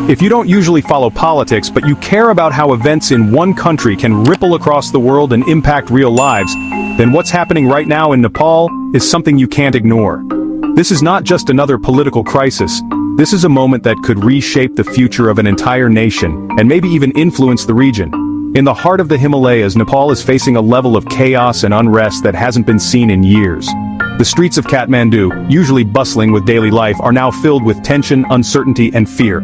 If you don't usually follow politics but you care about how events in one country can ripple across the world and impact real lives, then what's happening right now in Nepal is something you can't ignore. This is not just another political crisis. This is a moment that could reshape the future of an entire nation, and maybe even influence the region. In the heart of the Himalayas, Nepal is facing a level of chaos and unrest that hasn't been seen in years. The streets of Kathmandu, usually bustling with daily life, are now filled with tension, uncertainty, and fear.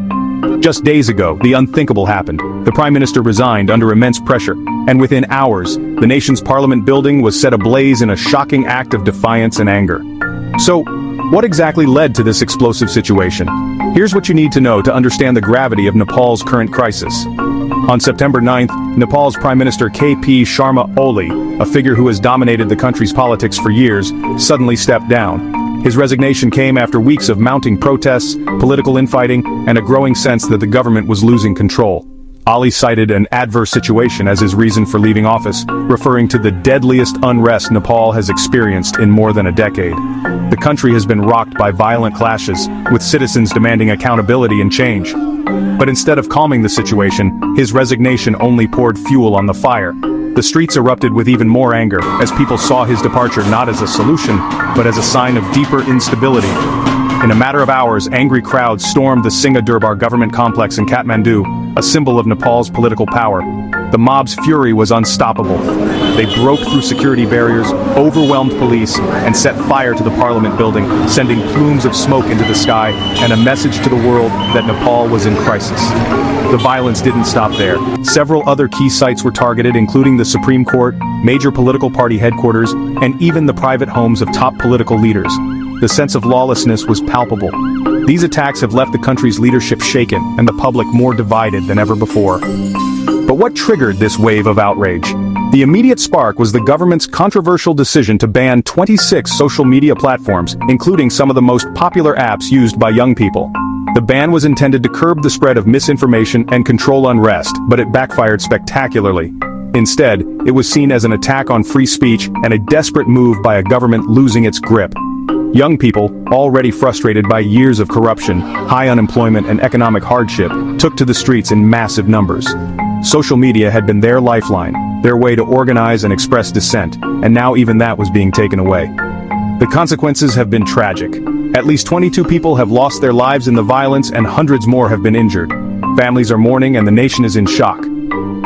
Just days ago, the unthinkable happened. The Prime Minister resigned under immense pressure, and within hours, the nation's parliament building was set ablaze in a shocking act of defiance and anger. So, what exactly led to this explosive situation? Here's what you need to know to understand the gravity of Nepal's current crisis. On September 9th, Nepal's Prime Minister KP Sharma Oli, a figure who has dominated the country's politics for years, suddenly stepped down. His resignation came after weeks of mounting protests, political infighting, and a growing sense that the government was losing control. Ali cited an adverse situation as his reason for leaving office, referring to the deadliest unrest Nepal has experienced in more than a decade. The country has been rocked by violent clashes, with citizens demanding accountability and change. But instead of calming the situation, his resignation only poured fuel on the fire. The streets erupted with even more anger, as people saw his departure not as a solution, but as a sign of deeper instability. In a matter of hours, angry crowds stormed the Singha Durbar government complex in Kathmandu, a symbol of Nepal's political power. The mob's fury was unstoppable. They broke through security barriers, overwhelmed police, and set fire to the parliament building, sending plumes of smoke into the sky and a message to the world that Nepal was in crisis. The violence didn't stop there. Several other key sites were targeted, including the Supreme Court, major political party headquarters, and even the private homes of top political leaders. The sense of lawlessness was palpable. These attacks have left the country's leadership shaken and the public more divided than ever before. But what triggered this wave of outrage? The immediate spark was the government's controversial decision to ban 26 social media platforms, including some of the most popular apps used by young people. The ban was intended to curb the spread of misinformation and control unrest, but it backfired spectacularly. Instead, it was seen as an attack on free speech and a desperate move by a government losing its grip. Young people, already frustrated by years of corruption, high unemployment, and economic hardship, took to the streets in massive numbers. Social media had been their lifeline, their way to organize and express dissent, and now even that was being taken away. The consequences have been tragic. At least 22 people have lost their lives in the violence and hundreds more have been injured. Families are mourning and the nation is in shock.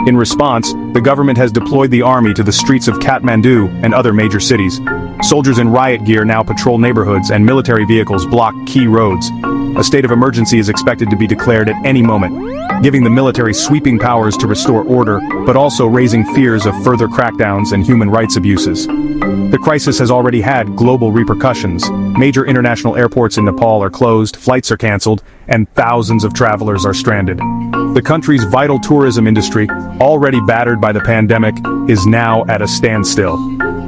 In response, the government has deployed the army to the streets of Kathmandu and other major cities. Soldiers in riot gear now patrol neighborhoods and military vehicles block key roads. A state of emergency is expected to be declared at any moment, giving the military sweeping powers to restore order, but also raising fears of further crackdowns and human rights abuses. The crisis has already had global repercussions. Major international airports in Nepal are closed, flights are cancelled, and thousands of travelers are stranded. The country's vital tourism industry, already battered by the pandemic, is now at a standstill.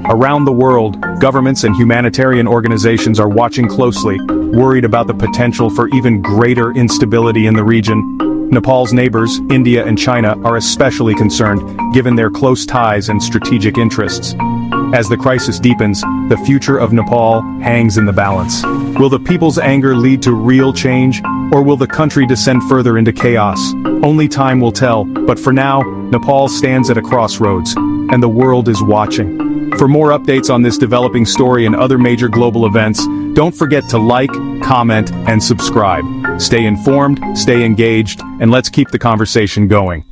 Around the world, governments and humanitarian organizations are watching closely, worried about the potential for even greater instability in the region. Nepal's neighbors, India and China, are especially concerned, given their close ties and strategic interests. As the crisis deepens, the future of Nepal hangs in the balance. Will the people's anger lead to real change, or will the country descend further into chaos? Only time will tell, but for now, Nepal stands at a crossroads, and the world is watching. For more updates on this developing story and other major global events, don't forget to like, comment, and subscribe. Stay informed, stay engaged, and let's keep the conversation going.